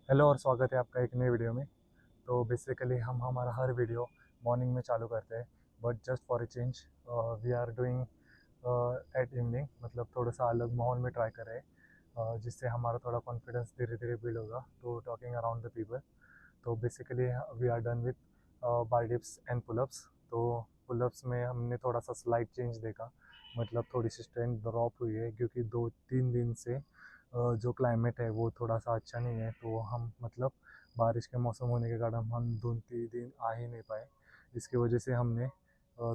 Hello और स्वागत है आपका एक नई वीडियो में। तो बेसिकली हम हमारा हर वीडियो मॉर्निंग में चालू करते हैं, but just for a change we are doing at evening, मतलब थोड़ा सा अलग माहौल में ट्राई कर रहे हैं, जिससे हमारा थोड़ा कॉन्फिडेंस धीरे धीरे बिल्ड होगा to talking around the people. तो basically we are done with bar dips and pullups. तो पुलअप्स में हमने थोड़ा सा स्लाइड चेंज देखा, मतलब थोड़ी सी स्ट्रेंथ ड्रॉप हुई है क्योंकि 2-3 दिन से जो क्लाइमेट है वो थोड़ा सा अच्छा नहीं है। तो हम मतलब बारिश के मौसम होने के कारण हम 2-3 दिन आ ही नहीं पाए। इसकी वजह से हमने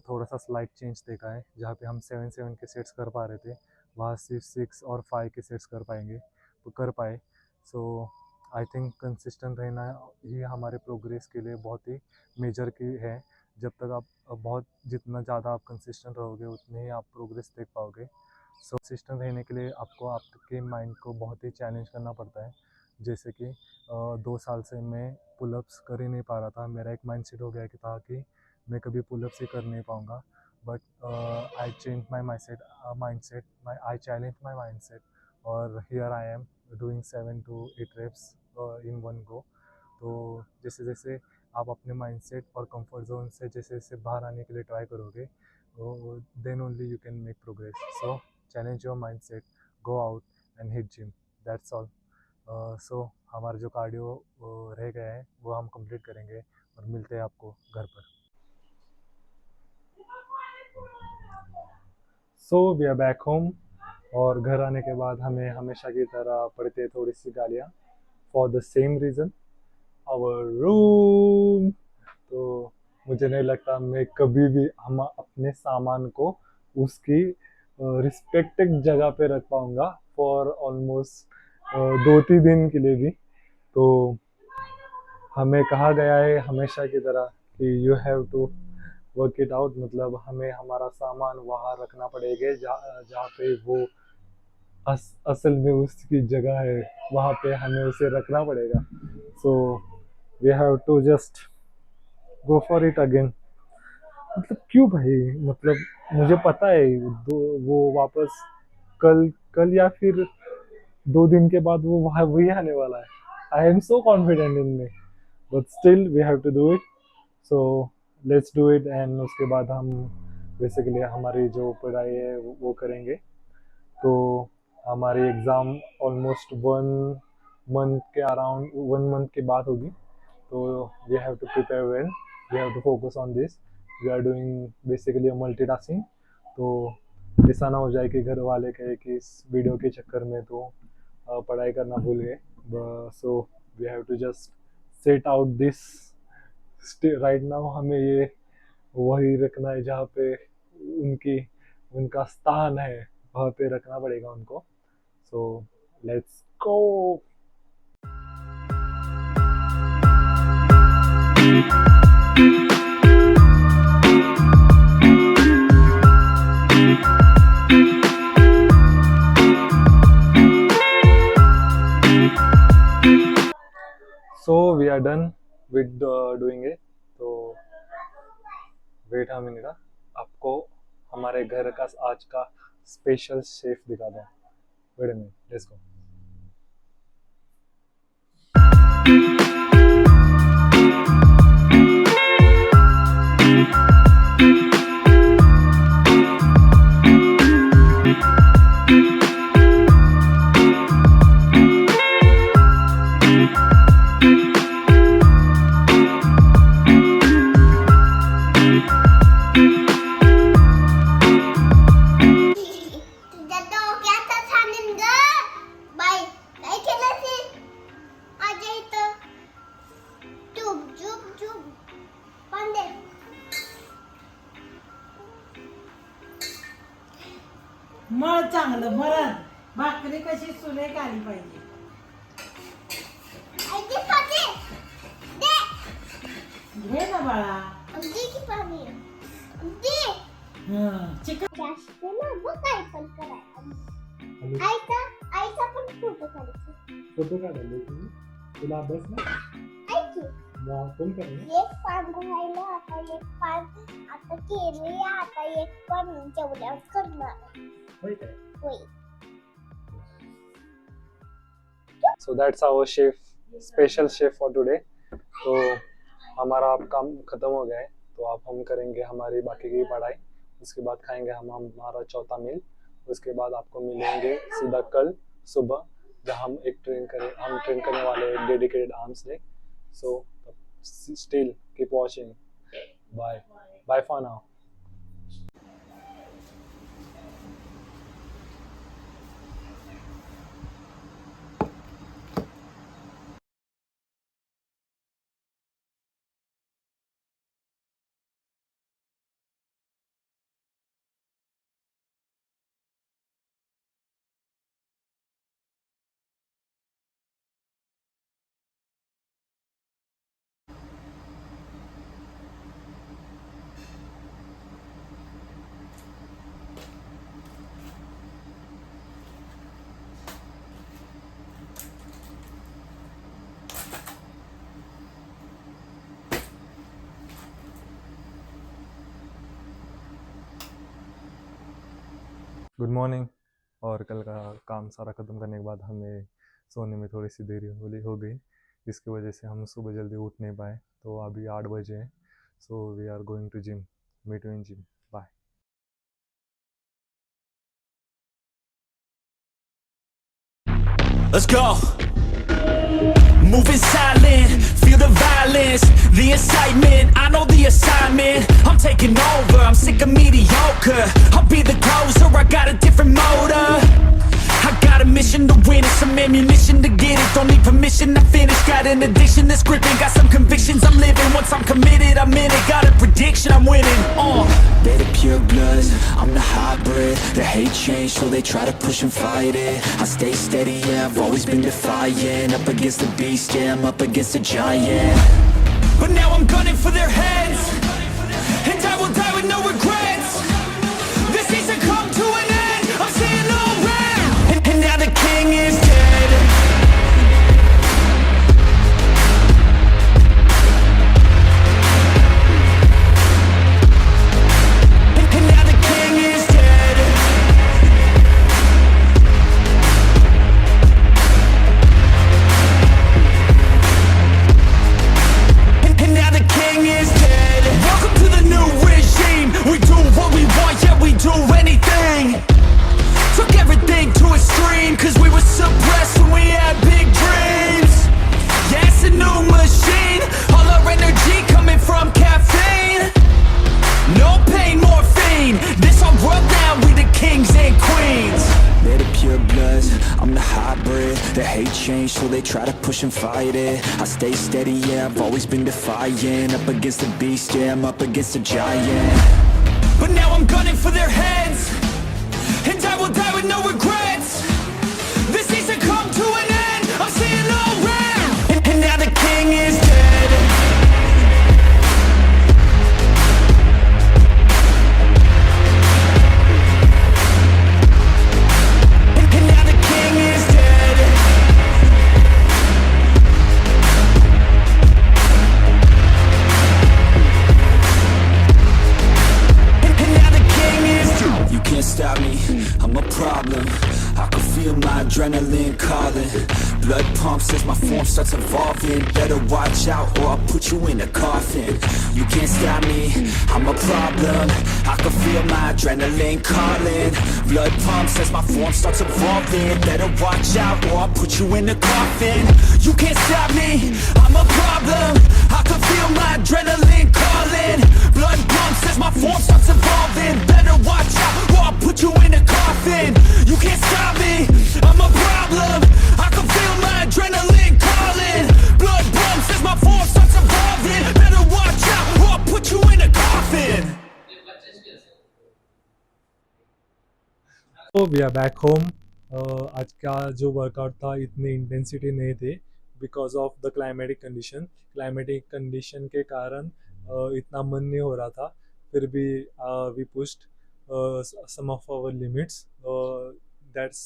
थोड़ा सा स्लाइड चेंज देखा है, जहाँ पे हम 7-7 के सेट्स कर पा रहे थे, वहाँ सिर्फ 6 और 5 के सेट्स कर पाएंगे, तो कर पाए। सो आई थिंक कंसिस्टेंट रहना ही हमारे प्रोग्रेस के लिए बहुत ही मेजर की है। जब तक आप बहुत जितना ज़्यादा आप कंसिस्टेंट रहोगे उतने ही आप प्रोग्रेस देख पाओगे। सो कंसिस्टेंट रहने के लिए आपको आपके माइंड को बहुत ही चैलेंज करना पड़ता है। जैसे कि 2 साल से मैं पुलअप्स कर ही नहीं पा रहा था, मेरा एक माइंडसेट हो गया कि था कि मैं कभी पुलअप्स ही कर नहीं पाऊँगा। But I change my mindset I challenge my mindset, और here I am doing 7 to 8 reps in one go. तो जैसे जैसे आप अपने माइंडसेट और कंफर्ट जोन से जैसे जैसे बाहर आने के लिए ट्राई करोगे, then only you can make progress. So challenge your mindset, go out and hit gym, that's all. So हमारा जो कार्डियो रह गया है वो हम कंप्लीट करेंगे और मिलते हैं आपको घर पर। So we are back home, और घर आने के बाद हमें हमेशा की तरह पड़ती है थोड़ी सी गालियाँ, for the same reason, our room. तो मुझे नहीं लगता मैं कभी भी हम अपने सामान को उसकी रिस्पेक्टेड जगह पे रख पाऊंगा फॉर ऑलमोस्ट 2-3 दिन के लिए भी। तो हमें कहा गया है हमेशा की तरह कि you have to work it out, मतलब हमें हमारा सामान वहाँ रखना पड़ेगा जहाँ जहाँ पे वो असल में उसकी जगह है, वहाँ पे हमें उसे रखना पड़ेगा। So we have to just go for it again. मतलब क्यों भाई, मतलब मुझे पता है वो वापस कल कल या फिर 2 दिन के बाद वो वहाँ वही आने वाला है। I am so confident in me, but still we have to do it. So let's do it, and उसके बाद हम बेसिकली हमारी जो पढ़ाई है वो करेंगे। तो हमारी एग्ज़ाम ऑलमोस्ट 1 मंथ के अराउंड 1 मंथ के बाद होगी। तो we have to prepare well, we have to focus on this, we are doing basically multitasking. तो ऐसा ना हो जाए कि घर वाले कहे कि इस वीडियो के चक्कर में तो पढ़ाई करना भूल गए। So we have to just set out this right now. हमें ये वही रखना है जहाँ पे उनकी उनका स्थान है, वहाँ पे रखना पड़ेगा उनको। So let's go. So we are done with doing it. तो वेट अ मिनट, आपको हमारे घर का आज का स्पेशल शेफ दिखा दूं। Wait a minute, let's go. मळ चांगलं भरण भाकरी कशी सुरेख आली पाहिजे. घे ना बाळा. चिकन फोटो काढायला तुम्ही, तुला अभ्यास ना कोण करणार? एक पान राहिलं, आता एक पान आता केले, आता एक पान जेवल्यावर करणार. होय काय? होय. So that's our chef special chef for today. तो हमारा अब काम ख़त्म हो गया है, तो अब हम करेंगे हमारी बाकी की पढ़ाई, उसके बाद खाएंगे हम हमारा चौथा मील। उसके बाद आपको मिलेंगे सीधा कल सुबह, जहाँ हम ट्रेन करने वाले हैं dedicated arms day. So still keep watching. Bye bye for now. Good morning. और कल का काम सारा ख़त्म करने के बाद हमें सोने में थोड़ी सी देरी हो गई, जिसकी वजह से हम सुबह जल्दी उठ नहीं पाए। तो अभी 8 बजे हैं। So we are going to gym. Meet you in gym. Bye. Let's go. Moving silent, feel the violence, the excitement, I know the assignment. I'm taking over, I'm sick of mediocre. I'll be the closer, I got a different motive. I got a mission to win it, some ammunition to get it. Don't need permission to finish, got an addiction that's gripping. Got some convictions I'm living, once I'm committed, I'm in it. Got a prediction, I'm winning. They're the pure bloods, I'm the hybrid. They hate change, so they try to push and fight it. I stay steady, yeah, I've always been defiant. Up against the beast, yeah, I'm up against a giant. But now I'm gunning for their heads, and I will die with no regrets. This needs to come to an end, I'm saying no way. And now the king is dead. And now the king is dead. And now the king is dead. Welcome to the new regime. We do what we want, yeah, we do anything. Took everything to extreme, cause we were suppressed when we had big dreams. Yeah, it's a new machine, all our energy coming from caffeine. No pain, morphine, this our world now, we the kings and queens. They're the pure bloods, I'm the hybrid. They hate change, so they try to push and fight it. I stay steady, yeah, I've always been defiant. Up against the beast, yeah, I'm up against a giant. But now I'm gunning for their heads, and I will die with no regrets. This needs to come to an end, I'm saying no way. And now the king is dead. And now the king is dead. And now the king is dead. You can't stop me, I'm a problem. I can feel my adrenaline calling. Blood pumps as my form starts evolving. Better watch out or I'll put you in a coffin. You can't stop me, I'm a problem. I can feel my adrenaline calling. Blood pumps as my form starts evolving. Better watch out or I'll put you in a coffin. You can't stop me, I'm a problem. I can feel my adrenaline calling. Blood pumps as my form starts evolving. Better watch out or I'll put you in a coffin. You can't stop me, I'm a problem. I can feel my adrenaline calling. Blood pumps as my form starts evolving. Better watch out or I'll put you in a coffin. तो we are back home. आज का जो workout था इतनी intensity नहीं थी, because of the climatic condition के कारण इतना मन नहीं हो रहा था। फिर भी we pushed some of our limits. That's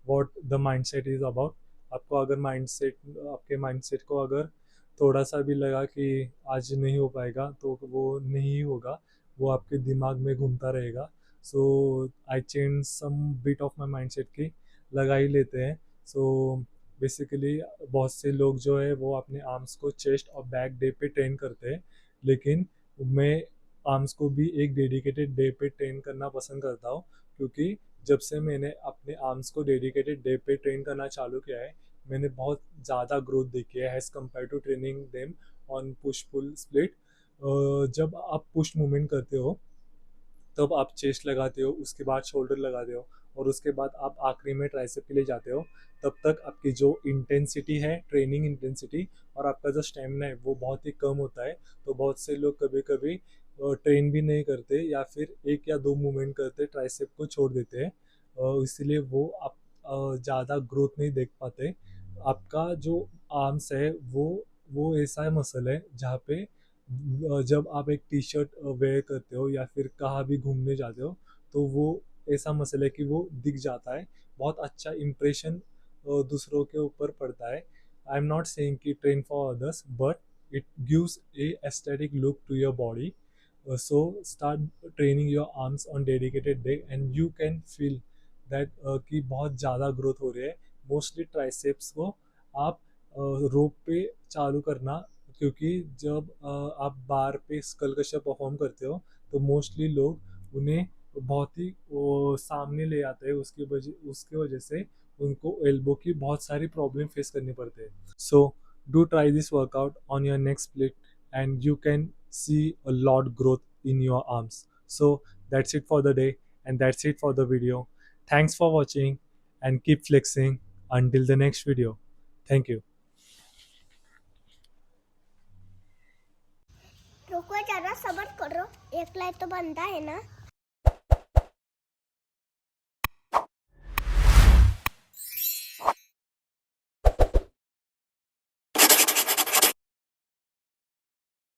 what the mindset is about. आपके माइंडसेट को अगर थोड़ा सा भी लगा कि आज नहीं हो पाएगा, तो वो नहीं होगा, वो आपके दिमाग में घूमता रहेगा। So I change some bit of my mindset की लगा ही लेते हैं। सो बेसिकली बहुत से लोग जो है वो अपने आर्म्स को चेस्ट और बैक डे पे ट्रेन करते हैं, लेकिन मैं आर्म्स को भी एक डेडिकेटेड डे पे ट्रेन करना पसंद करता हूँ, क्योंकि जब से मैंने अपने आर्म्स को डेडिकेटेड डे पे ट्रेन करना चालू किया है, मैंने बहुत ज़्यादा ग्रोथ देखी है as compare to training them on push pull split. जब आप पुश मूवमेंट करते हो तब आप चेस्ट लगाते हो, उसके बाद शोल्डर लगाते हो, और उसके बाद आप आखिरी में ट्राइसेप के लिए जाते हो। तब तक आपकी जो इंटेंसिटी है, ट्रेनिंग इंटेंसिटी, और आपका जो स्टेमिना है वो बहुत ही कम होता है। तो बहुत से लोग कभी कभी ट्रेन भी नहीं करते या फिर एक या दो मूवमेंट करते ट्राइसेप को छोड़ देते हैं, इसीलिए वो आप ज़्यादा ग्रोथ नहीं देख पाते। आपका जो आर्म्स है वो ऐसा मसल है जहाँ पे जब आप एक टी शर्ट वेयर करते हो या फिर कहाँ भी घूमने जाते हो, तो वो ऐसा मसला है कि वो दिख जाता है, बहुत अच्छा इम्प्रेशन दूसरों के ऊपर पड़ता है। आई एम नॉट सेइंग कि train for others, but it gives a aesthetic look to your body. So start training your arms on dedicated day and you can feel that कि बहुत ज़्यादा ग्रोथ हो रही है। मोस्टली ट्राइसेप्स को आप रोप पे चालू करना, क्योंकि जब आप बार पे स्कल क्रशर परफॉर्म करते हो तो मोस्टली लोग उन्हें बहुत ही सामने ले आते हैं, उसके वजह से उनको एल्बो की बहुत सारी प्रॉब्लम फेस करनी पड़ते हैं। So do try this workout on your next split and you can see a lot growth in your arms. So that's it for the day, and that's it for the video. Thanks for watching and keep flexing until the next video. Thank you. रुको जरा, सब्र करो, एक light तो बनता है ना।